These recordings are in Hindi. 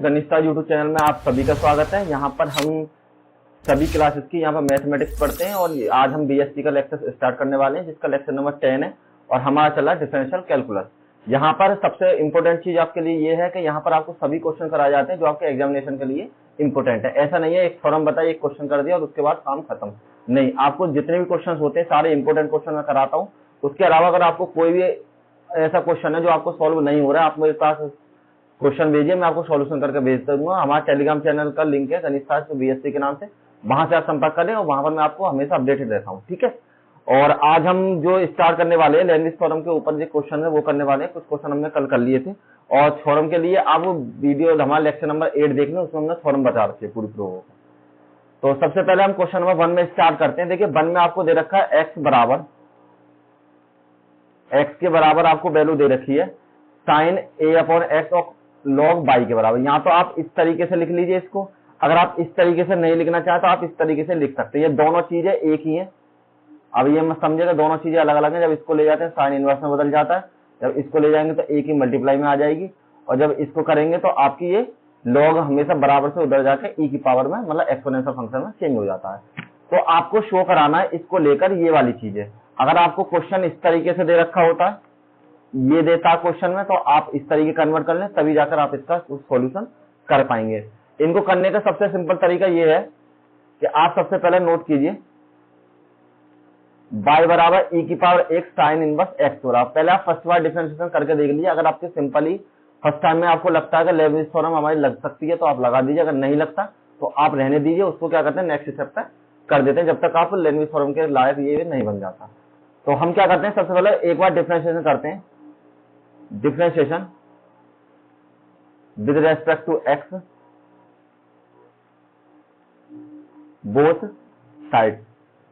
गणिता यूट्यूब चैनल में आप सभी का स्वागत है। यहाँ पर हम सभी क्लासेस की यहाँ पर मैथमेटिक्स पढ़ते हैं और आज हम बीएससी का लेक्चर स्टार्ट करने वाले हैं जिसका लेक्चर नंबर 10 है और हमारा चला डिफरेंशियल कैलकुलस। यहाँ पर सबसे इंपॉर्टेंट चीज आपके लिए ये है कि यहाँ पर आपको सभी क्वेश्चन कराए जाते हैं जो आपके एग्जामिनेशन के लिए इंपॉर्टेंट है। ऐसा नहीं है एक फॉर्म बताइए एक क्वेश्चन कर दिया और उसके बाद काम खत्म, नहीं, आपको जितने भी क्वेश्चन होते हैं सारे इंपॉर्टेंट क्वेश्चन मैं कराता हूँ। उसके अलावा अगर आपको कोई भी ऐसा क्वेश्चन है जो आपको सॉल्व नहीं हो रहा है, आप मेरे पास क्वेश्चन भेजिए, मैं आपको सॉल्यूशन करके भेज दूंगा। हमारे टेलीग्राम चैनल का लिंक है गणिता बीएससी के नाम से, वहां से आप संपर्क करें और वहां पर मैं आपको हमेशा अपडेटेड रहता हूँ, ठीक है। और आज हम जो स्टार्ट करने वाले हैं लैंग्वेज थ्योरम के ऊपर जो क्वेश्चन है वो करने वाले हैं। कुछ क्वेश्चन हमने कल कर लिए थे और थ्योरम के लिए आप वीडियो हमारा लेक्चर नंबर 8 देख लें, उसमें हमने थ्योरम बता रखी है पूरी प्रूफ को। तो सबसे पहले हम क्वेश्चन नंबर 1 में स्टार्ट करते हैं। देखिए 1 में आपको दे रखा है x के बराबर आपको वैल्यू दे रखी है साइन a/x और log y के बराबर। यहाँ तो आप इस तरीके से लिख लीजिए इसको, अगर आप इस तरीके से नहीं लिखना चाहते तो आप इस तरीके से लिख सकते हैं। ये दोनों चीजें एक ही है। अब ये मत समझिएगा दोनों चीजें अलग अलग हैं। जब इसको ले जाते हैं साइन इनवर्स में बदल जाता है, जब इसको ले जाएंगे तो एक ही मल्टीप्लाई में आ जाएगी और जब इसको करेंगे तो आपकी ये लॉग हमेशा बराबर से उधर जाकर ई की पावर में मतलब एक्सपोनेंशियल फंक्शन में चेंज हो जाता है। तो आपको शो कराना है इसको लेकर ये वाली चीजें। अगर आपको क्वेश्चन इस तरीके से दे रखा होता है, ये देता क्वेश्चन में, तो आप इस तरीके कन्वर्ट कर लें तभी जाकर आप इसका सॉल्यूशन कर पाएंगे। इनको करने का सबसे सिंपल तरीका ये है कि आप सबसे पहले नोट कीजिए y बराबर ई की power x sine inverse x बराबर। पहले आप फर्स्ट बार डिफरेंशिएशन करके देख लीजिए। अगर आपके सिंपली फर्स्ट टाइम में आपको लगता है कि लैंग्वेज थ्योरम हमारी लग सकती है तो आप लगा दीजिए, अगर नहीं लगता तो आप रहने दीजिए। उसको क्या करते हैं नेक्स्ट स्टेप तक कर देते हैं जब तक आप लैंग्वेज थ्योरम के लायक ये नहीं बन जाता। तो हम क्या करते हैं सबसे पहले एक बार डिफरेंशिएशन करते हैं, differentiation with respect to x both side.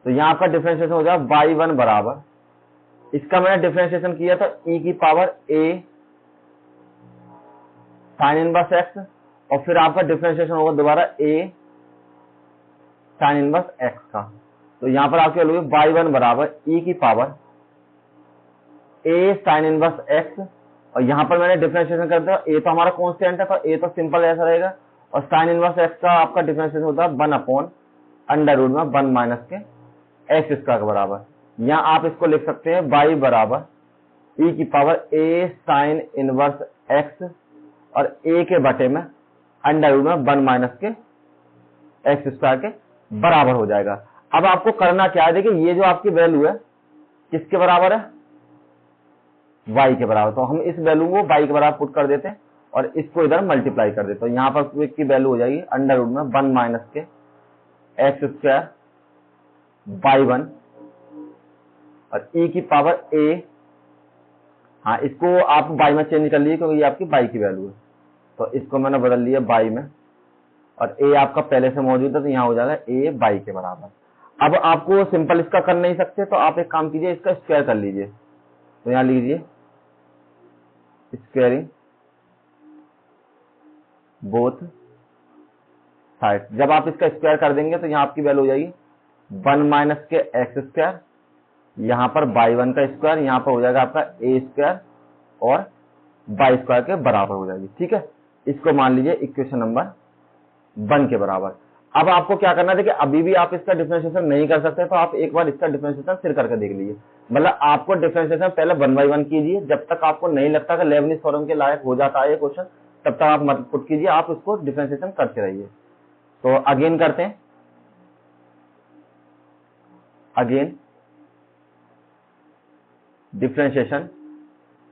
तो यहाँ आपका डिफरेंशिएशन हो जाएगा y1 बराबर, इसका मैंने डिफरेंशिएशन किया था e की power a sine inverse x और फिर आपका डिफरेंशिएशन होगा दोबारा a साइन इनवर्स x का। तो यहाँ पर आपकी वैल्यू y1 बराबर e की power a sine inverse x और यहाँ पर मैंने डिफरेंशिएशन कर दिया। a तो हमारा कांस्टेंट है तो a तो सिंपल ऐसा रहेगा और साइन इनवर्स x का आपका डिफरेंशिएशन होता है 1/√1 माइनस के x स्क्वायर के बराबर। यहाँ आप इसको लिख सकते हैं y बराबर e की power a sine inverse x और a के बटे में √1 माइनस के x स्क्वायर के बराबर हो जाएगा। अब आपको करना क्या है, देखिए ये जो आपकी वैल्यू है किसके बराबर है, y के बराबर। तो हम इस वैल्यू को y के बराबर पुट कर देते हैं और इसको इधर मल्टीप्लाई कर देते हैं। यहाँ पर की वैल्यू हो जाएगी √1 माइनस के x स्क्वायर y1 और e की पावर a, हाँ इसको आप y में चेंज कर लीजिए क्योंकि ये आपकी y की वैल्यू है तो इसको मैंने बदल लिया y में और a आपका पहले से मौजूद है तो यहाँ हो जाएगा a y के बराबर। अब आपको सिंपल इसका कर नहीं सकते तो आप एक काम कीजिए इसका स्क्वायर कर लीजिए। तो यहाँ लीजिए स्क्वायरिंग बोथ साइड। जब आप इसका स्क्वायर कर देंगे तो यहाँ आपकी वैल्यू हो जाएगी 1 माइनस के एक्स स्क्वायर, यहाँ पर y1 का स्क्वायर, यहाँ पर हो जाएगा आपका a स्क्वायर और y स्क्वायर के बराबर हो जाएगी, ठीक है। इसको मान लीजिए इक्वेशन नंबर 1 के बराबर। अब आपको क्या करना है, देखिए अभी भी आप इसका डिफरेंशिएशन नहीं कर सकते तो आप एक बार इसका डिफरेंशिएशन फिर करके देख लीजिए। मतलब आपको डिफरेंशिएशन पहले 1/1 कीजिए, जब तक आपको नहीं लगता कि लेबनिज थ्योरम के लायक हो जाता है ये क्वेश्चन तब तक आप मत पुट कीजिए, आप इसको डिफरेंशिएशन करते रहिए। तो अगेन करते हैं, again differentiation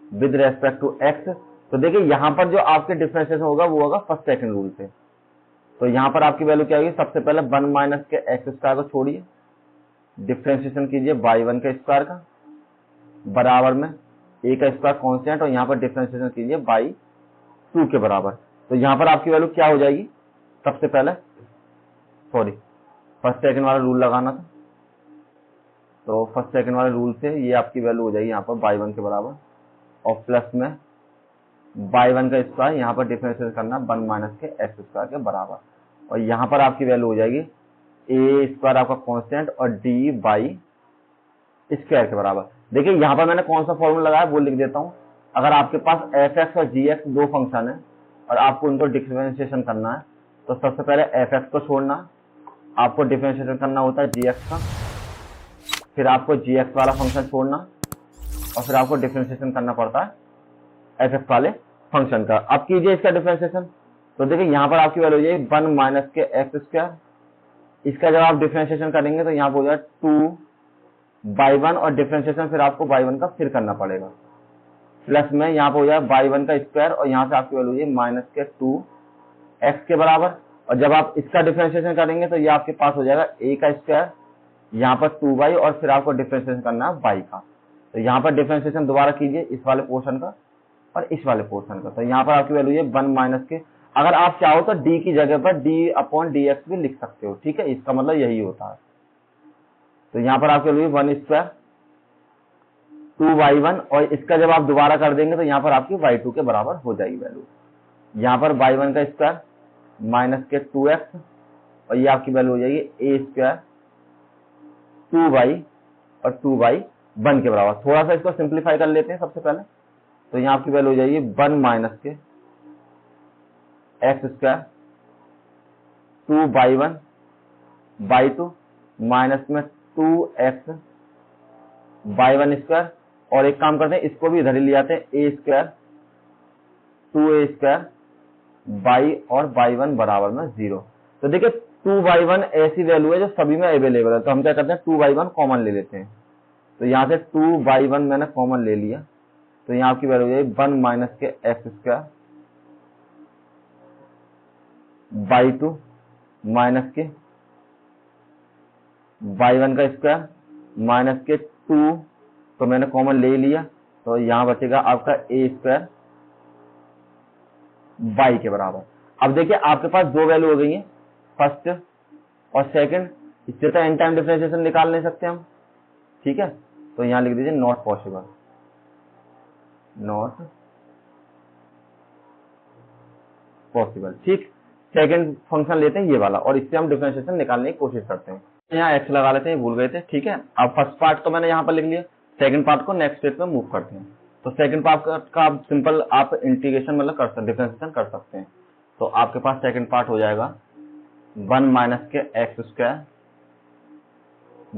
with respect to x। तो देखिए यहां पर जो आपके डिफरेंशिएशन होगा वो होगा फर्स्ट सेकंड रूल से। तो यहां पर आपकी वैल्यू क्या होगी, सबसे पहले 1 माइनस के x स्क्वायर को छोड़िए, डिफरेंशिएशन कीजिए y1 के स्क्वायर का बराबर में a का स्क्वायर कांस्टेंट और यहां पर डिफरेंशिएशन कीजिए y2 के बराबर। तो यहां पर आपकी वैल्यू क्या हो जाएगी, सबसे पहले सॉरी फर्स्ट सेकंड वाला रूल लगाना था तो फर्स्ट सेकंड वाले रूल से ये आपकी वैल्यू हो जाएगी यहाँ पर y1 के बराबर और प्लस में y1 का स्क्वायर, यहाँ पर डिफरेंशिएट करना 1 माइनस के x स्क्वायर के बराबर और यहाँ पर आपकी वैल्यू हो जाएगी a स्क्वायर आपका कांस्टेंट और dy स्क्वायर के बराबर। देखिए यहाँ पर मैंने कौन सा फॉर्मूला लगाया वो लिख देता हूँ। अगर आपके पास fx और gx दो फंक्शन है और आपको उनको डिफरेंशिएशन करना है, तो सबसे पहले एफ एक्स को छोड़ना, आपको डिफरेंशिएशन करना होता है जी एक्स का, फिर आपको जी एक्स वाला फंक्शन छोड़ना और फिर आपको डिफरेंशिएशन करना पड़ता है एफ एक्स वाले फंक्शन का। अब कीजिए इसका डिफरेंशिएशन, तो देखिए यहाँ पर आपकी वैल्यू हो जाएगी 1 माइनस के एक्स स्क्वायर। इसका जब आप डिफरेंशिएशन करेंगे तो यहाँ पर हो जाएगा 2/1 और डिफरेंशिएशन फिर आपको y1 का फिर करना पड़ेगा, प्लस में यहाँ पर हो जाएगा y1 का स्क्वायर और यहाँ से आपकी वैल्यू हो जाएगी माइनस के 2x के बराबर। और जब आप इसका डिफरेंशिएशन करेंगे तो ये आपके पास हो जाएगा a का स्क्वायर, यहाँ पर 2y और फिर आपको डिफरेंशिएशन करना है y का। तो यहाँ पर डिफरेंशिएशन दोबारा कीजिए इस वाले पोर्शन का और इस वाले पोर्शन का। तो यहाँ पर आपकी वैल्यू है 1 माइनस के, अगर आप चाहो तो d की जगह पर d/dx भी लिख सकते हो, ठीक है, इसका मतलब यही होता है। तो यहाँ पर आपकी वैल्यू 1 स्क्वायर 2y1 और इसका जब आप दोबारा कर देंगे तो यहाँ पर आपकी y2 के बराबर हो जाएगी वैल्यू। यहाँ पर y1 का स्क्वायर माइनस के 2x और ये आपकी वैल्यू हो जाएगी a स्क्वायर 2y और 2y1 के बराबर। थोड़ा सा इसको सिंप्लीफाई कर लेते हैं सबसे पहले, तो यहाँ आपकी वैल्यू हो जाएगी 1 माइनस के x square 2y1 y2 minus में 2x y1 स्क्वायर, और एक काम करते हैं इसको भी इधर ही ले आते हैं, a square 2a square y और y1 बराबर में 0। तो देखिए 2y1 ऐसी वैल्यू है जो सभी में अवेलेबल है, तो हम क्या करते हैं 2y1 कॉमन ले लेते हैं। तो यहाँ से 2y1 मैंने कॉमन ले लिया, तो यहाँ आपकी वैल्यू हो जाएगी 1 माइनस के एक्स स्क्वायर y2 माइनस के y1 का स्क्वायर माइनस के 2, तो मैंने कॉमन ले लिया, तो यहाँ बचेगा आपका a स्क्वायर y के बराबर। अब देखिए आपके पास दो वैल्यू हो गई है, फर्स्ट और सेकंड, इससे तो एन टाइम डिफरेंशिएशन निकाल नहीं सकते हम, ठीक है। तो यहाँ लिख दीजिए नॉट पॉसिबल, नॉट पॉसिबल, ठीक। सेकंड फंक्शन लेते हैं ये वाला और इससे हम डिफरेंशिएशन निकालने की कोशिश करते हैं। यहाँ एक्स लगा लेते हैं, भूल गए थे, ठीक है। अब फर्स्ट पार्ट तो मैंने यहाँ पर लिख लिया, सेकंड पार्ट को नेक्स्ट स्टेप में मूव करते हैं। तो सेकंड पार्ट का आप सिंपल आप इंटीग्रेशन मतलब कर सकते, डिफरेंशिएशन कर सकते हैं। तो आपके पास सेकंड पार्ट हो जाएगा 1 माइनस के एक्स स्क्वायर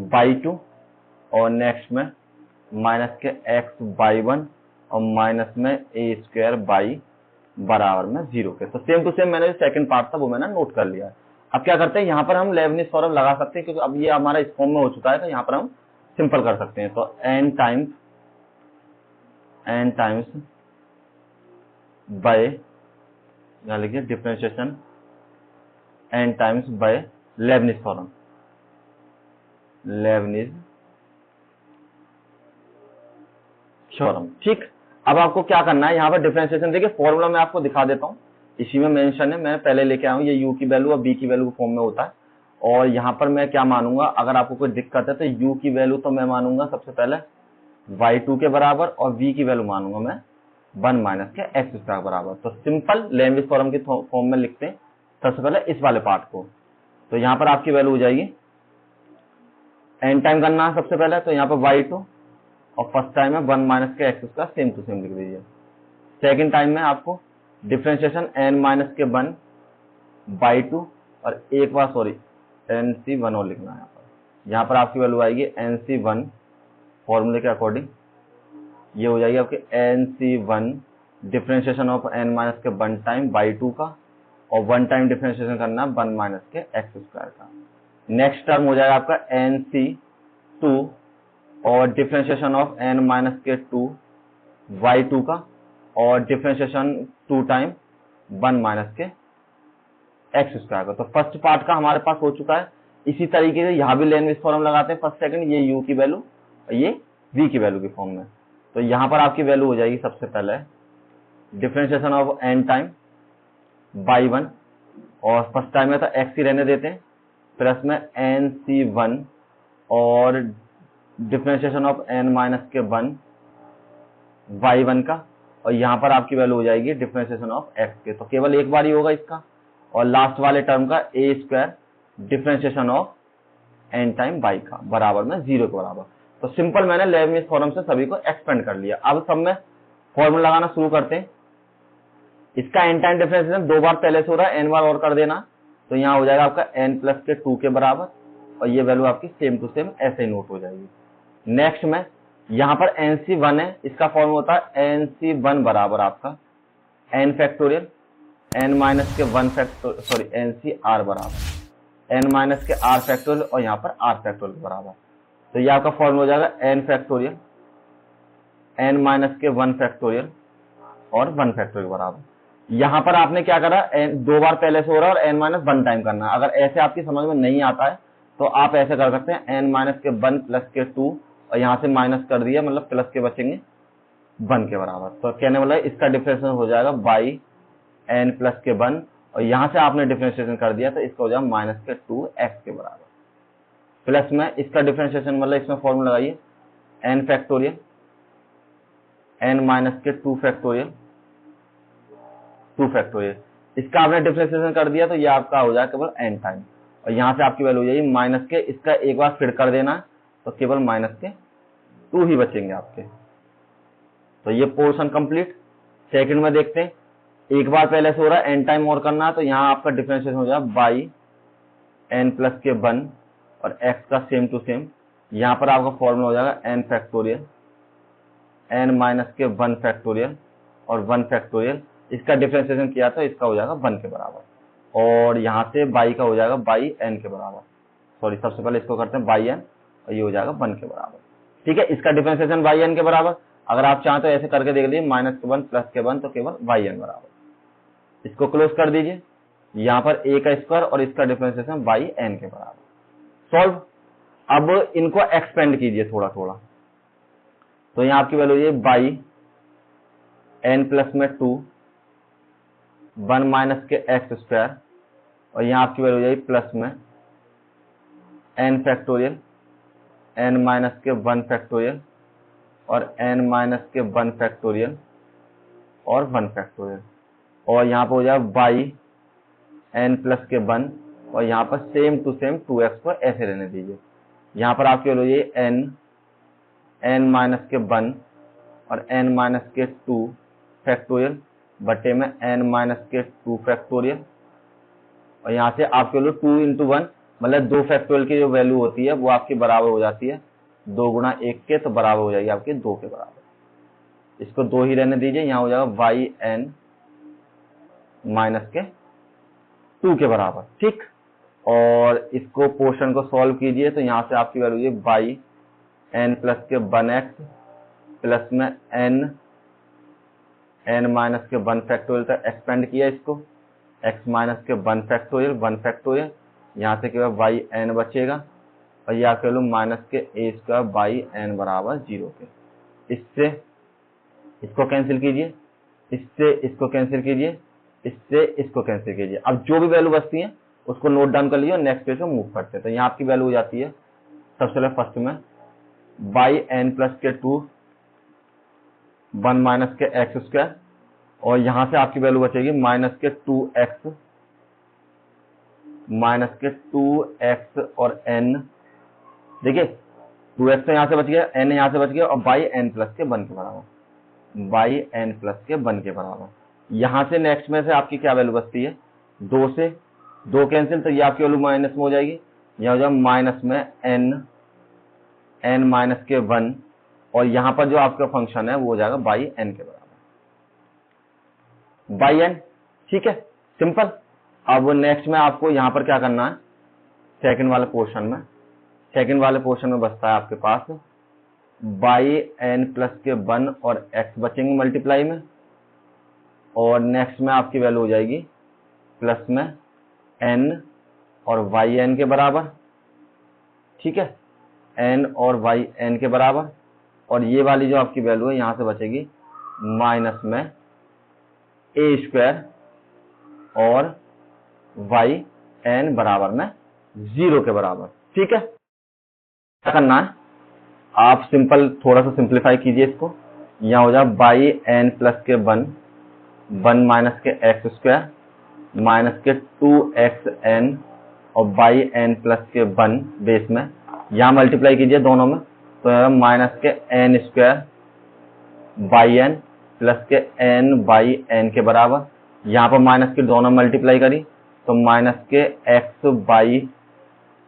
y2 और नेक्स्ट में माइनस के एक्स y1 और माइनस में a स्क्वायर y बराबर में 0 के। तो सेम टू सेम मैंने जो सेकंड पार्ट था वो मैंने नोट कर लिया। अब क्या करते हैं, यहाँ पर हम लेबनिज थ्योरम लगा सकते हैं, क्योंकि अब ये हमारा इस फॉर्म में हो चुका है, तो यहाँ पर हम सिंपल कर सकते हैं। तो n टाइम्स बाय, यहाँ लिखिए differentiation n times bye Lebanese theorem, Lebanese theorem, ठीक। अब आपको क्या करना है, यहाँ पर डिफरेंशिएशन देखिए फॉर्मूला मैं आपको दिखा देता हूँ, इसी में मेंशन है, मैं पहले लेके आया हूँ, ये u की वैल्यू और b की वैल्यू फॉर्म में होता है। और यहाँ पर मैं क्या मानूंगा, अगर आपको कोई दिक्कत है तो u की वैल्यू तो मैं मानूंगा सबसे पहले y2 के बराबर और v की वैल्यू मानूंगा मैं 1 माइनस के एक्स स्क्वायर बराबर। तो सिंपल लेबनिज थ्योरम की फॉर्म में लिखते हैं सबसे पहले इस वाले पार्ट को। तो यहाँ पर आपकी वैल्यू हो जाएगी, n टाइम करना है सबसे पहले, तो यहाँ पर y2 और फर्स्ट टाइम है 1 माइनस के x square, same to same लिख दीजिए। सेकंड टाइम में आपको डिफरेंशिएशन n माइनस के 1 y2 और एक बार सॉरी nc1 और लिखना है यहाँ पर आपकी वैल्यू आएगी nc1 फॉर्मूले के अकॉर्डिंग, ये हो जाएगी आपके nc1 differentiation of n minus के 1 टाइम y2 का और 1 टाइम डिफरेंशिएशन करना है 1 माइनस के एक्स स्क्वायर का। नेक्स्ट टर्म हो जाएगा आपका nc2 और डिफरेंशिएशन ऑफ n माइनस के 2 y2 का और डिफरेंशिएशन 2 टाइम 1 माइनस के एक्स स्क्वायर का। तो फर्स्ट पार्ट का हमारे पास हो चुका है। इसी तरीके से यहाँ भी लेबनिज थ्योरम लगाते हैं फर्स्ट सेकंड, ये u की वैल्यू और ये v की वैल्यू की फॉर्म में। तो यहाँ पर आपकी वैल्यू हो जाएगी सबसे पहले differentiation of n time y1 और फर्स्ट टाइम में तो x ही रहने देते हैं, प्लस में nc1 और डिफरेंशिएशन ऑफ n माइनस के 1 y1 का और यहाँ पर आपकी वैल्यू हो जाएगी डिफरेंशिएशन ऑफ x के। तो केवल एक बार ही होगा इसका, और लास्ट वाले टर्म का a square differentiation of n time y का बराबर में 0 के बराबर। तो सिंपल मैंने लेबनिज थ्योरम से सभी को एक्सपेंड कर लिया। अब सब में फॉर्मूला लगाना शुरू करते हैं। इसका n टाइम डिफरेंशिएशन 2 बार पहले से हो रहा है, n बार और कर देना, तो यहाँ हो जाएगा आपका n प्लस के 2 के बराबर, और ये वैल्यू आपकी सेम टू सेम ऐसे ही नोट हो जाएगी। नेक्स्ट में यहाँ पर NC1 है, इसका फॉर्मूला होता है NC1 बराबर आपका n फैक्टोरियल n माइनस के 1 फैक्टोरियल, सॉरी NCR बराबर n माइनस के r फैक्टोरियल और यहाँ पर r फैक्टोरियल के बराबर। तो ये आपका फॉर्मूला हो जाएगा n फैक्टोरियल n माइनस के 1 फैक्टोरियल और 1 फैक्टोरियल के बराबर। यहाँ पर आपने क्या करा, दो बार पहले से हो रहा है और n माइनस 1 टाइम करना है। अगर ऐसे आपकी समझ में नहीं आता है तो आप ऐसे कर सकते हैं, n माइनस के 1 प्लस के 2 और यहाँ से माइनस कर दिया, मतलब प्लस के बचेंगे 1 के बराबर। तो कहने वाला है इसका डिफरेंशिएशन हो जाएगा बाई n प्लस के 1 और यहाँ से आपने डिफरेंशिएशन कर दिया तो इसका हो जाएगा माइनस के 2x के बराबर। प्लस में इसका डिफरेंशिएशन मतलब इसमें फॉर्मूला लगाइए n फैक्टोरियल n माइनस के 2 फैक्टोरियल इसका आपने डिफरेंशिएशन कर दिया तो ये आपका हो जाएगा केवल n टाइम, और यहाँ से आपकी वैल्यू हो जाएगी माइनस के, इसका एक बार फिर कर देना तो केवल माइनस के 2 ही बचेंगे आपके। तो ये पोर्शन कंप्लीट। सेकंड में देखते हैं, एक बार पहले से हो रहा है, n टाइम और करना है, तो यहाँ आपका डिफरेंशिएशन हो जाएगा बाई n प्लस के 1 और x का सेम टू सेम। यहाँ पर आपका फॉर्मूला हो जाएगा n फैक्टोरियल n माइनस के 1 फैक्टोरियल और 1 फैक्टोरियल। इसका डिफरेंशिएशन किया तो इसका हो जाएगा 1 के बराबर, और यहाँ से बाई का हो जाएगा बाई n के बराबर। सॉरी, सबसे पहले इसको करते हैं बाई n और ये हो जाएगा 1 के बराबर। ठीक है, इसका डिफरेंशिएशन बाई n के बराबर। अगर आप चाहें तो ऐसे करके देख लीजिए, माइनस के 1 प्लस के 1 तो केवल बाई n बराबर। इसको क्लोज कर दीजिए, यहाँ पर a का स्क्वायर और इसका डिफरेंशिएशन बाई n के बराबर। सॉल्व। अब इनको एक्सपेंड कीजिए थोड़ा थोड़ा, तो यहाँ आपकी वैल्यू ये बाई n प्लस में 2 1 माइनस के x स्क्वायर और यहाँ आपकी वैल्यू हो जाएगी प्लस में n फैक्टोरियल n माइनस के 1 फैक्टोरियल और n माइनस के 1 फैक्टोरियल और 1 फैक्टोरियल, और यहाँ पर हो जाएगा बाई n प्लस के 1 और यहाँ पर सेम टू सेम 2x को ऐसे रहने दीजिए। यहाँ पर आपकी वैल्यू हो जाएगी n माइनस के 1 और n माइनस के 2 फैक्टोरियल बटे में n माइनस के 2 फैक्टोरियल, और यहाँ से आपके वैल्यू 2 इंटू 1 मतलब 2 फैक्टोरियल की जो वैल्यू होती है वो आपकी बराबर हो जाती है 2 गुणा 1 के, तो बराबर हो जाएगी आपकी 2 के बराबर। इसको 2 ही रहने दीजिए, यहाँ हो जाएगा बाई n माइनस के 2 के बराबर। ठीक, और इसको पोर्शन को सॉल्व कीजिए तो यहाँ से आपकी वैल्यू है बाई n प्लस के 1x प्लस में n माइनस के 1 फैक्टोरियल तक एक्सपेंड किया इसको, x माइनस के 1 फैक्टोरियल, यहाँ से केवल बाई n बचेगा और यह आपके वैल्यू माइनस के a स्क्वायर बाई n बराबर 0 के। इससे इसको कैंसिल कीजिए, इससे इसको कैंसिल कीजिए, इससे इसको कैंसिल कीजिए। अब जो भी वैल्यू बचती है उसको नोट डाउन कर लीजिए और नेक्स्ट पेज में मूव करते हैं। तो यहाँ आपकी वैल्यू हो जाती है सबसे पहले फर्स्ट में बाई n प्लस के 2 1 माइनस के x स्क्वायर, और यहाँ से आपकी वैल्यू बचेगी माइनस के 2x और n। देखिए 2x तो यहाँ से बच गया, n यहाँ से बच गया, और बाई n प्लस के 1 के बराबर, यहाँ से नेक्स्ट में से आपकी क्या वैल्यू बचती है 2 से 2 कैंसिल, तो ये आपकी वैल्यू माइनस में हो जाएगी, यह हो जाएगा माइनस में n माइनस के 1, और यहाँ पर जो आपका फंक्शन है वो हो जाएगा बाई n के बराबर, बाई n। ठीक है, सिंपल। अब नेक्स्ट में आपको यहाँ पर क्या करना है, सेकंड वाले पोर्शन में बचता है आपके पास बाई n प्लस के 1 और x बचेंगे मल्टीप्लाई में, और नेक्स्ट में आपकी वैल्यू हो जाएगी प्लस में n और वाई n के बराबर। ठीक है, n और वाई n के बराबर, और ये वाली जो आपकी वैल्यू है यहाँ से बचेगी माइनस में a स्क्वायर और वाई n बराबर में 0 के बराबर। ठीक है, क्या करना है, आप सिंपल थोड़ा सा सिंप्लीफाई कीजिए इसको, यहाँ हो जाए बाई n प्लस के 1 माइनस के x स्क्वायर माइनस के 2xn और बाई n प्लस के 1 बेस में, यहाँ मल्टीप्लाई कीजिए दोनों में, तो माइनस के n square by n plus के n बाई n के बराबर, यहाँ पर माइनस के दोनों मल्टीप्लाई करी तो माइनस के एक्स बाई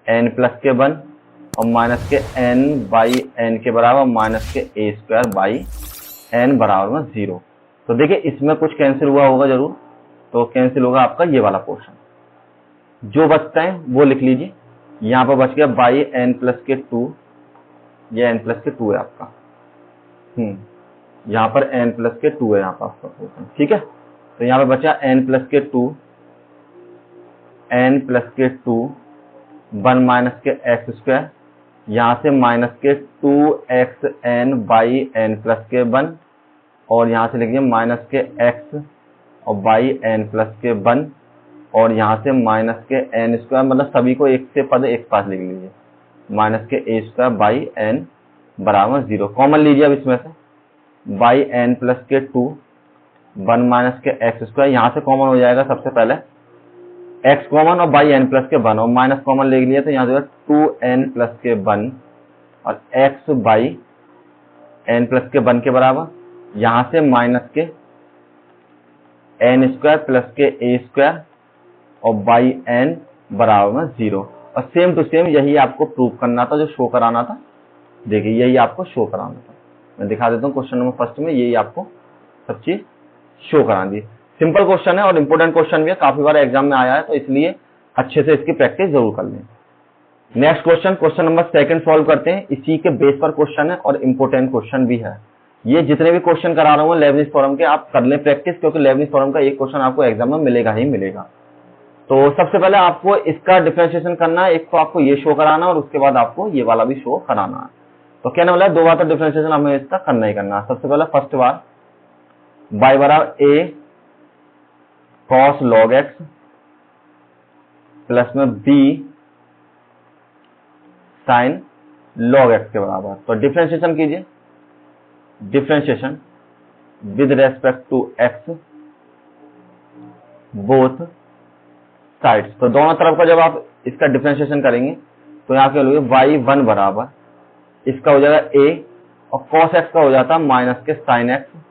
एन प्लस के 1 और माइनस के एन बाई एन के बराबर माइनस के ए स्क्वायर बाई एन बराबर में 0। तो देखिए इसमें कुछ कैंसिल हुआ होगा जरूर, तो कैंसिल होगा आपका ये वाला पोर्शन। जो बचता है वो लिख लीजिए। यहाँ पर बच गया बाई एन प्लस के 2, ये एन प्लस के 2 है आपका। यहाँ पर एन प्लस के 2 है यहाँ पर आपका पोर्शन, ठीक है। तो यहाँ पर बचा एन प्लस के 2, एन प्लस के 2 1 माइनस के एक्स स्क्वायर, यहाँ से माइनस के 2x n by n plus के 1 और यहाँ से लिखिए माइनस के x और बाई एन प्लस के 1 और यहाँ से माइनस के एन स्क्वायर, मतलब सभी को एक से पद एक पास लिख लीजिए, माइनस के ए स्क्वायर बाई एन बराबर 0। कॉमन लीजिए अब इसमें से बाई एन प्लस के 2 1 माइनस के एक्स स्क्वायर, यहाँ से कॉमन हो जाएगा सबसे पहले x कॉमन और बाई एन प्लस के 1 और माइनस कॉमन ले लिया तो यहाँ से 2n प्लस के 1 और x बाई एन प्लस के 1 के बराबर, यहाँ से माइनस के एन स्क्वायर प्लस के ए स्क्वायर और बाई एन बराबर में 0। और सेम टू सेम यही आपको प्रूव करना था, जो शो कराना था। देखिए यही आपको शो कराना था। मैं दिखा देता हूँ क्वेश्चन नंबर फर्स्ट में यही आपको सब चीज शो करा दी। सिंपल क्वेश्चन है और इंपोर्टेंट क्वेश्चन भी है, काफी बार एग्जाम में आया है, तो इसलिए अच्छे से इसकी प्रैक्टिस जरूर कर लें। Next question, question number second solve करते हैं। इसी के बेस पर क्वेश्चन है और इंपोर्टेंट क्वेश्चन भी है। ये जितने भी क्वेश्चन करा रहा हूँ लेबनिज थ्योरम के, आप कर लें प्रैक्टिस, क्योंकि लेबनिज थ्योरम का एक क्वेश्चन आपको एग्जाम में मिलेगा ही मिलेगा। तो सबसे पहले आपको इसका डिफरेंशिएशन करना है, एक तो आपको ये शो कराना और उसके बाद आपको ये वाला भी शो कराना है। तो कहने वाला है 2 बार तो डिफरेंशिएशन हमें इसका करना ही करना है। सबसे पहले फर्स्ट बार y बराबर a cos log x plus में b sin log x के बराबर। तो डिफरेंशिएशन कीजिए, differentiation with respect to x both sides. तो दोनों तरफ का जब आप इसका डिफरेंशिएशन करेंगे तो यहाँ के लोगे y1 बराबर इसका हो जाएगा a और cos x का हो जाता है माइनस के sin x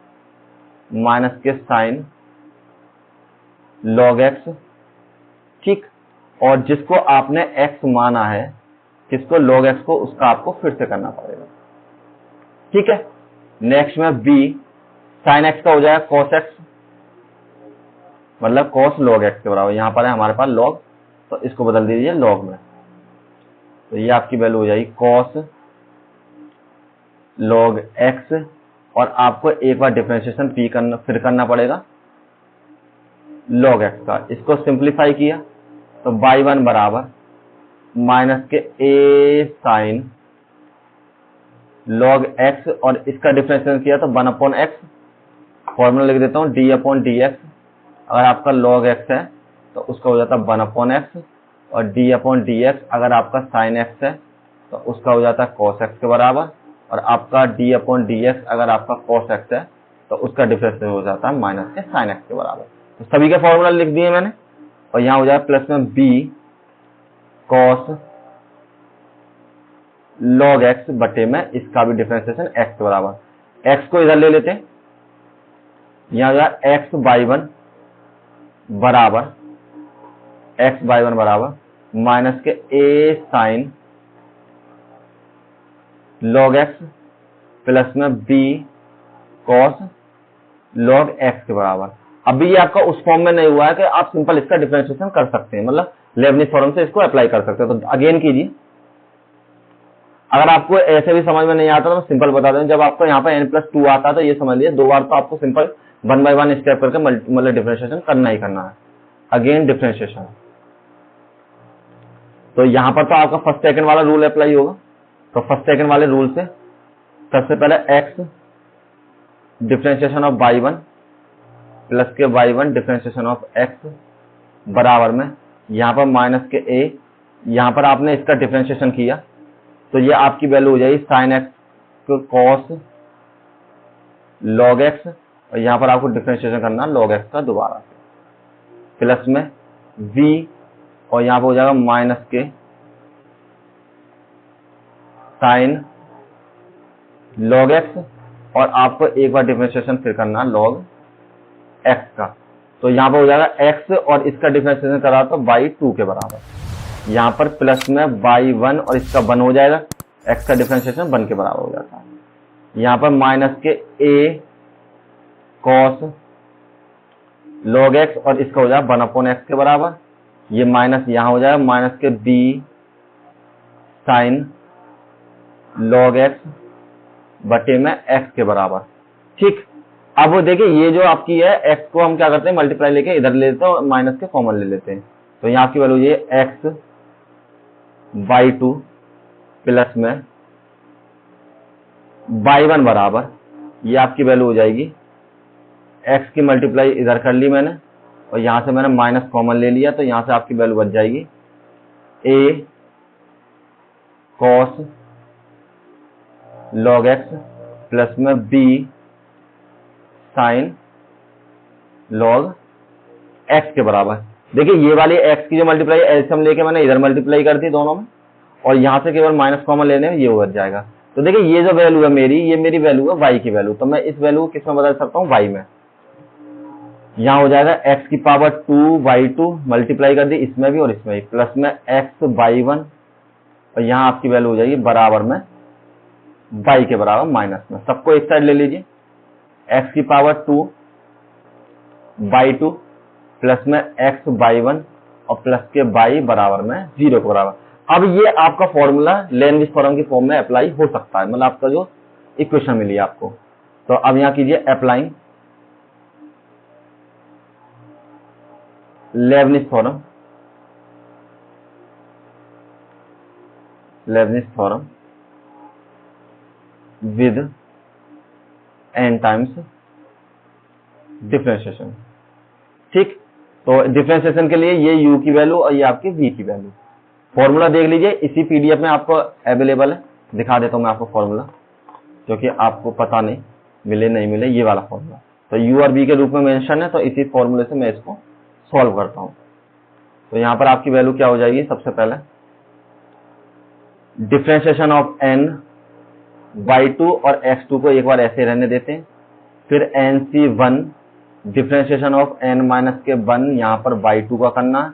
माइनस के साइन log x, ठीक। और जिसको आपने x माना है, किसको, log x को, उसका आपको फिर से करना पड़ेगा, ठीक है। नेक्स्ट में b sin x का हो जाएगा cos x, मतलब cos log x के बराबर। यहां पर है हमारे पास log, तो इसको बदल दीजिए log में, तो ये आपकी वैल्यू हो जाएगी cos log x। और आपको एक बार डिफरेंशिएशन फिर करना पड़ेगा log x का। इसको सिंप्लीफाई किया तो y1 बराबर माइनस के a साइन log x और इसका डिफरेंशिएशन किया तो 1/x, फॉर्मूला लिख देता हूं d/dx। अगर आपका log x है तो उसका हो जाता 1/x और d/dx अगर आपका sin x है तो उसका हो जाता cos x के बराबर, और आपका d/dx अगर आपका cos x है तो उसका डिफरेंस हो जाता है माइनस के sin x के बराबर। तो सभी के फॉर्मूला लिख दिए मैंने, और यहाँ हो जाएगा प्लस में b cos log x बटे में इसका भी डिफरेंशिएशन x के बराबर। x को इधर ले लेते हैं, यहाँ हो जाएगा x/1 बराबर माइनस के a sine log x plus में b cos log x के बराबर। अभी ये आपका उस फॉर्म में नहीं हुआ है कि आप सिंपल इसका डिफरेंशिएशन कर सकते हैं, मतलब लेबनिज थ्योरम से इसको अप्लाई कर सकते हैं। तो अगेन कीजिए, अगर आपको ऐसे भी समझ में नहीं आता तो मैं सिंपल बता दूं, जब आपको यहाँ पर n+2 आता है तो ये समझ लीजिए 2 बार तो आपको सिंपल 1 बाय 1 स्टेप करके मतलब डिफरेंशिएशन करना ही करना है। अगेन डिफरेंशिएशन, तो यहाँ पर तो आपका फर्स्ट सेकंड वाला रूल अप्लाई होगा। तो फर्स्ट सेकंड वाले रूल से सबसे पहले x differentiation of y1 plus के y1 डिफरेंशिएशन ऑफ x बराबर में यहाँ पर माइनस के a, यहाँ पर आपने इसका डिफरेंशिएशन किया तो ये आपकी वैल्यू हो जाएगी sin x को cos log x, और यहाँ पर आपको डिफरेंशिएशन करना log x का दोबारा से, प्लस में v और यहाँ पर हो जाएगा माइनस के sin log x, और आपको एक बार डिफरेंशिएशन फिर करना log x का। तो यहाँ पर हो जाएगा x और इसका डिफरेंशिएशन करा तो बाई 2 के बराबर। यहाँ पर प्लस में बाई 1 और इसका 1 हो जाएगा, x का डिफरेंशिएशन 1 के बराबर हो जाता है। यहाँ पर माइनस के a cos log x और इसका हो जाएगा 1/x के बराबर। ये माइनस यहाँ हो जाएगा माइनस के b sin log x बटे में x के बराबर। ठीक, अब वो देखिए ये जो आपकी है x को हम क्या करते हैं मल्टीप्लाई लेके इधर ले लेते हैं और माइनस के कॉमन ले लेते हैं। तो यहाँ आपकी वैल्यू ये x बाई 2 प्लस में बाई 1 बराबर, ये आपकी वैल्यू हो जाएगी x की मल्टीप्लाई इधर कर ली मैंने और यहां से मैंने माइनस कॉमन ले लिया, तो यहां से आपकी वैल्यू बच जाएगी a cos log x plus में b sin log x के बराबर। देखिए ये वाली x की जो मल्टीप्लाई एलसीएम लेके मैंने इधर मल्टीप्लाई कर दी दोनों में और यहां से केवल माइनस कॉमन लेने में ये बच जाएगा। तो देखिए ये जो वैल्यू है मेरी, ये मेरी वैल्यू है y की वैल्यू, तो मैं इस वैल्यू को किस में बदल सकता हूँ y में। यहाँ हो जाएगा x की पावर 2/2 मल्टीप्लाई कर दी इसमें भी और इसमें भी, प्लस में x/1 और यहाँ आपकी वैल्यू हो जाएगी बराबर में y के बराबर माइनस में। सबको एक साइड ले लीजिए, x की पावर 2/2 प्लस में x/1 और प्लस के y बराबर में 0 के बराबर। अब ये आपका फॉर्मूला लेनविस थ्योरम की फॉर्म में अप्लाई हो सकता है, मतलब आपका जो इक्वेशन मिली आपको। तो अब यहाँ कीजिए applying Lebanese theorem, Lebanese theorem with n times differentiation. ठीक, तो डिफरेंशिएशन के लिए ये u की वैल्यू और ये आपकी v की वैल्यू। फॉर्मूला देख लीजिए, इसी पीडीएफ में आपको अवेलेबल है, दिखा देता हूं मैं आपको फॉर्मूला, क्योंकि आपको पता नहीं मिले नहीं मिले ये वाला फॉर्मूला। तो u और v के रूप में मेंशन है, तो इसी फॉर्मूले से मैं इसको सॉल्व करता हूं। तो यहां पर आपकी वैल्यू क्या हो जाएगी, सबसे पहले डिफरेंशिएशन ऑफ n/2 और x2 को एक बार ऐसे रहने देते हैं, फिर nc1 डिफरेंशिएशन ऑफ n-1 यहां पर बाई 2 का करना है,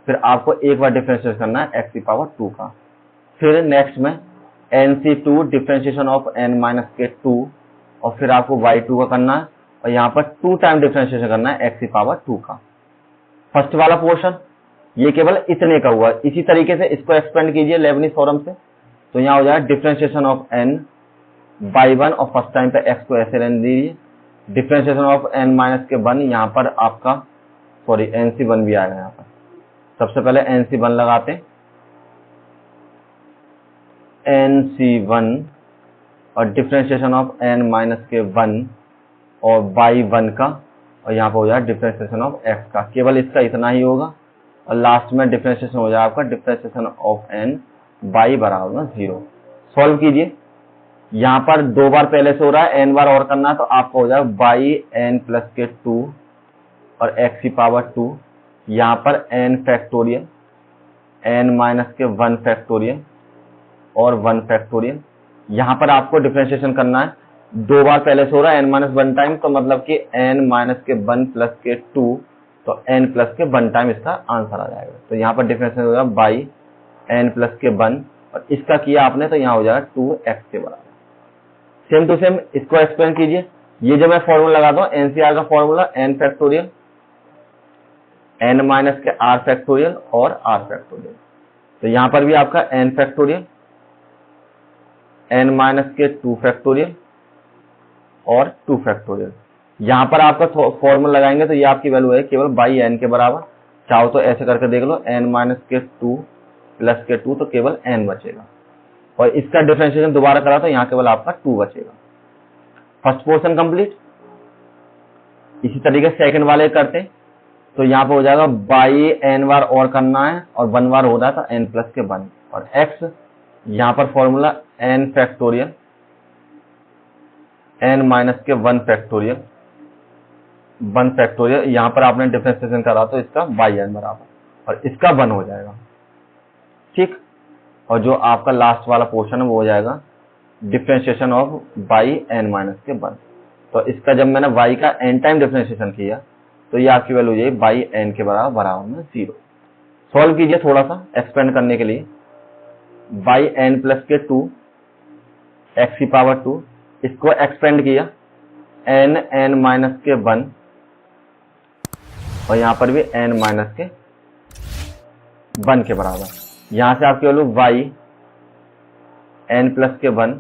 फिर आपको एक बार डिफरेंशिएट करना है x की पावर 2 का, फिर नेक्स्ट में nc2 डिफरेंशिएशन ऑफ n-2 और फिर आपको y2 का करना है और यहाँ पर 2 टाइम डिफरेंशिएशन करना है x की पावर 2 का। फर्स्ट वाला पोर्शन ये केवल इतने का हुआ। इसी तरीके से इसको एक्सपेंड कीजिए लेबनिज थ्योरम से, तो यहाँ हो जाएगा डिफरेंशिएशन ऑफ n/1 और फर्स्ट टाइम पे x को ऐसे रहने दीजिए, डिफरेंशिएशन ऑफ n-1 यहाँ पर आपका सॉरी nc1 भी आएगा। यहाँ पर सबसे पहले nc1 लगाते, nc1 और डिफरेंशिएशन ऑफ n-1 और बाई 1 का और यहाँ पर हो जाएगा डिफरेंशिएशन ऑफ x का, केवल इसका इतना ही होगा और लास्ट में डिफरेंशिएशन हो जाएगा आपका डिफरेंशिएशन ऑफ n बाई बराबर में 0। सॉल्व कीजिए, यहाँ पर 2 बार पहले से हो रहा है, n बार और करना है, तो आपको हो जाएगा बाई n प्लस के 2 और x की पावर 2, यहाँ पर n फैक्टोरियल, n-1 फैक्टोरियल और 1 फैक्टोरियल। यहाँ पर आपको डिफरेंशिएशन करना है, 2 बार पहले से हो रहा है n-1 टाइम, तो मतलब कि n-1 प्लस के 2, तो n प्लस के 1 टाइम इसका आंसर आ जाएगा। तो यहाँ पर डिफरेंशिएशन हो जाएगा बाई n प्लस के 1 और इसका किया आपने तो यहाँ हो जाएगा 2x के बराबर। सेम टू सेम इसको एक्सप्लेन कीजिए। ये जो मैं फॉर्मूला लगाता हूँ एनसीआर का formula n factorial, n minus के r फैक्टोरियल और r फैक्टोरियल। तो यहाँ पर भी आपका n फैक्टोरियल, n माइनस के 2 फैक्टोरियल और 2 फैक्टोरियल। यहाँ पर आपका फॉर्मूला लगाएंगे तो ये आपकी वैल्यू है केवल बाई n के बराबर। चाहो तो ऐसे करके देख लो, n माइनस के 2 प्लस के 2 तो केवल n बचेगा और इसका डिफरेंशिएशन दोबारा करा तो यहाँ केवल आपका 2 बचेगा। First portion complete. इसी तरीके सेकंड वाले करते तो यहाँ पे हो जाएगा बाई n बार और करना है और 1 बार हो रहा है तो n प्लस के 1 और x यहाँ पर formula n factorial, n minus के 1 फैक्टोरियल, 1 फैक्टोरियल। यहाँ पर आपने डिफरेंशिएशन करा तो इसका बाई n बराबर और इसका 1 हो जाएगा। ठीक, और जो आपका लास्ट वाला पोर्शन है वो हो जाएगा differentiation of by n minus के 1। तो इसका जब मैंने y का n टाइम डिफरेंशिएशन किया तो ये आपकी वैल्यू हो जाएगी बाई एन के बराबर में 0। सॉल्व कीजिए थोड़ा सा एक्सपेंड करने के लिए। बाई एन प्लस के 2 एक्स की पावर 2, इसको एक्सपेंड किया एन माइनस के 1 और यहां पर भी एन माइनस के 1 के बराबर। यहां से आपकी वैल्यू वाई एन प्लस के 1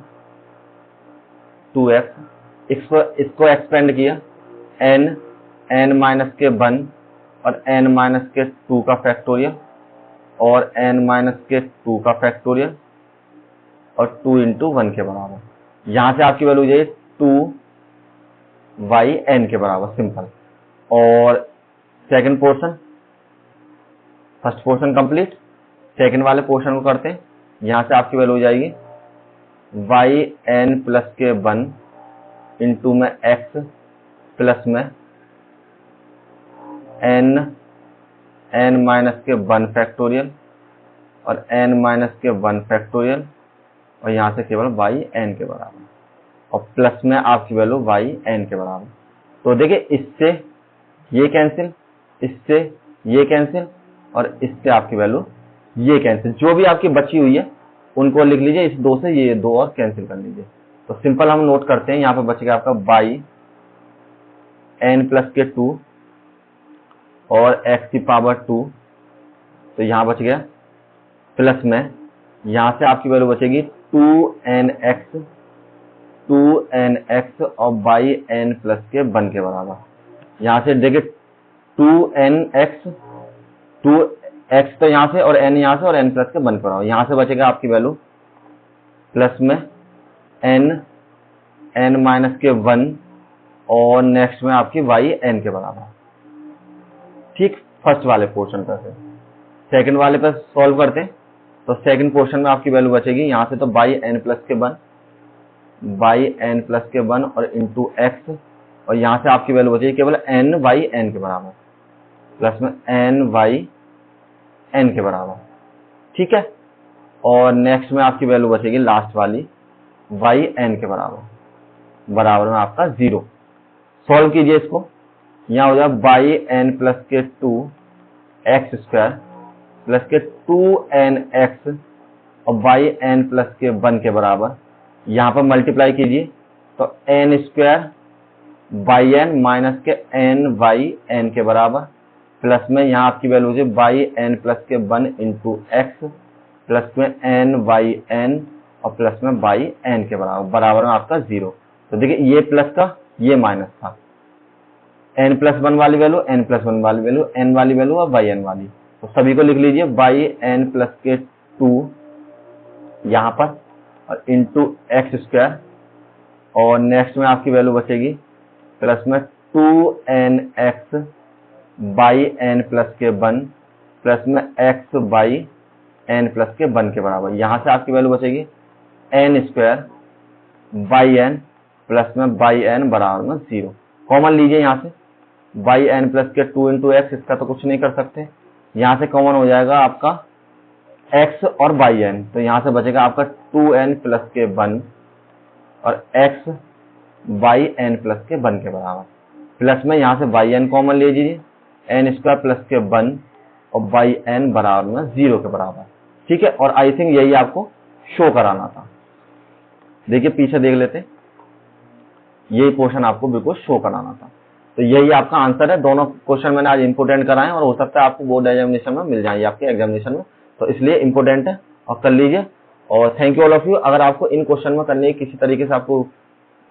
2x, इसको एक्सपेंड किया एन माइनस के 1 और एन माइनस के 2 का फैक्टोरियल और एन माइनस के 2 का फैक्टोरियल और 2 इंटू 1 के बराबर। यहां से आपकी वैल्यू हो जाएगी 2 वाई एन के बराबर, सिंपल। और second portion, first portion complete, second वाले पोर्शन को करते हैं। यहां से आपकी वैल्यू हो जाएगी वाई एन प्लस के 1 इंटू में एक्स प्लस में एन माइनस के 1 फैक्टोरियल और एन माइनस के 1 फैक्टोरियल और यहां से केवल वाई एन के बराबर और प्लस में आपकी वैल्यू वाई एन के बराबर। तो देखिए इससे ये कैंसिल, इससे ये कैंसिल और इससे आपकी वैल्यू ये कैंसिल, जो भी आपकी बची हुई है उनको लिख लीजिए, इस 2 से ये 2 और कैंसिल कर लीजिए। तो सिंपल हम नोट करते हैं, यहां पर बचेगा आपका बाई एन प्लस के 2 और एक्स की पावर 2, तो यहां बच गया प्लस में यहां से आपकी वैल्यू बचेगी 2nx और बाई एन प्लस के 1 के बराबर। यहां से देखिए 2nx, 2x तो यहां से और n यहां से और n प्लस के 1 के बराबर। यहां से बचेगा आपकी वैल्यू प्लस में n माइनस के 1 और नेक्स्ट में आपकी वाई एन के बराबर। ठीक, फर्स्ट वाले पोर्शन पर से सेकंड वाले पर सॉल्व करते हैं। तो सेकंड पोर्शन में आपकी वैल्यू बचेगी यहां से तो बाई एन प्लस के 1 और इंटू एक्स और यहां से आपकी वैल्यू बचेगी केवल एन वाई एन के बराबर प्लस में एन वाई एन के बराबर। ठीक है, और नेक्स्ट में आपकी वैल्यू बचेगी लास्ट वाली वाई एन के बराबर में आपका 0। सॉल्व कीजिए इसको, यहां हो जाए बाई एन प्लस के 2 एक्स स्क्वायर प्लस के 2nx और बाई एन प्लस के 1 के बराबर। यहां पर मल्टीप्लाई कीजिए तो n square by n minus के एन वाई एन के बराबर प्लस में यहां आपकी वैल्यू हो जाए बाई एन प्लस के 1 इंटू एक्स प्लस में एन वाई एन और प्लस में बाई एन के बराबर में आपका 0। तो देखिए ये प्लस का ये माइनस था, n प्लस 1 वाली वैल्यू, n प्लस 1 वाली वैल्यू, n वाली वैल्यू और बाई एन वाली। तो सभी को लिख लीजिए बाई एन प्लस के 2 यहां पर और इंटू एक्स स्क्वायर और नेक्स्ट में आपकी वैल्यू बचेगी प्लस में 2nx बाई एन प्लस के 1 प्लस में x बाई एन प्लस के 1 के बराबर। यहां से आपकी वैल्यू बचेगी n square by n plus में बाई एन बराबर में 0। कॉमन लीजिए यहां से बाई एन प्लस के 2 इंटू एक्स, इसका तो कुछ नहीं कर सकते, यहां से कॉमन हो जाएगा आपका x और बाई एन, तो यहां से बचेगा आपका 2n प्लस के 1 और x बाई एन प्लस के 1 के बराबर प्लस में यहां से बाई एन कॉमन ले लीजिए n स्क्वायर प्लस के 1 और बाई एन बराबर में 0 के बराबर। ठीक है, और आई थिंक यही आपको शो कराना था। देखिए पीछे देख लेते, यही पोर्शन आपको बिल्कुल शो कराना था। तो यही आपका आंसर है। दोनों क्वेश्चन मैंने आज इंपोर्टेंट कराए और हो सकता है आपको बोर्ड एग्जामिनेशन में मिल जाए आपके एग्जामिनेशन में, तो इसलिए इंपोर्टेंट है और कर लीजिए। और thank you all of you. अगर आपको इन क्वेश्चन में करने की किसी तरीके से आपको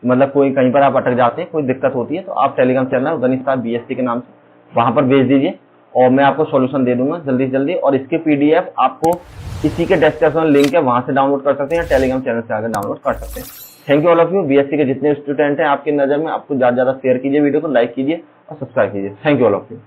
मतलब कोई कहीं पर आप अटक जाते हैं, कोई दिक्कत होती है, तो आप टेलीग्राम चैनल गणित साहब BSc के नाम से वहां पर भेज दीजिए और मैं आपको सॉल्यूशन दे दूंगा जल्दी से जल्दी। और इसके PDF आपको इसी के डिस्क्रिप्शन में लिंक है, वहां से डाउनलोड कर सकते हैं या टेलीग्राम चैनल से आकर डाउनलोड कर सकते हैं। Thank you all of you. BSc के जितने स्टूडेंट हैं आपकी नजर में, आपको ज्यादा शेयर कीजिए, वीडियो को लाइक कीजिए और सब्सक्राइब कीजिए। Thank you all of you.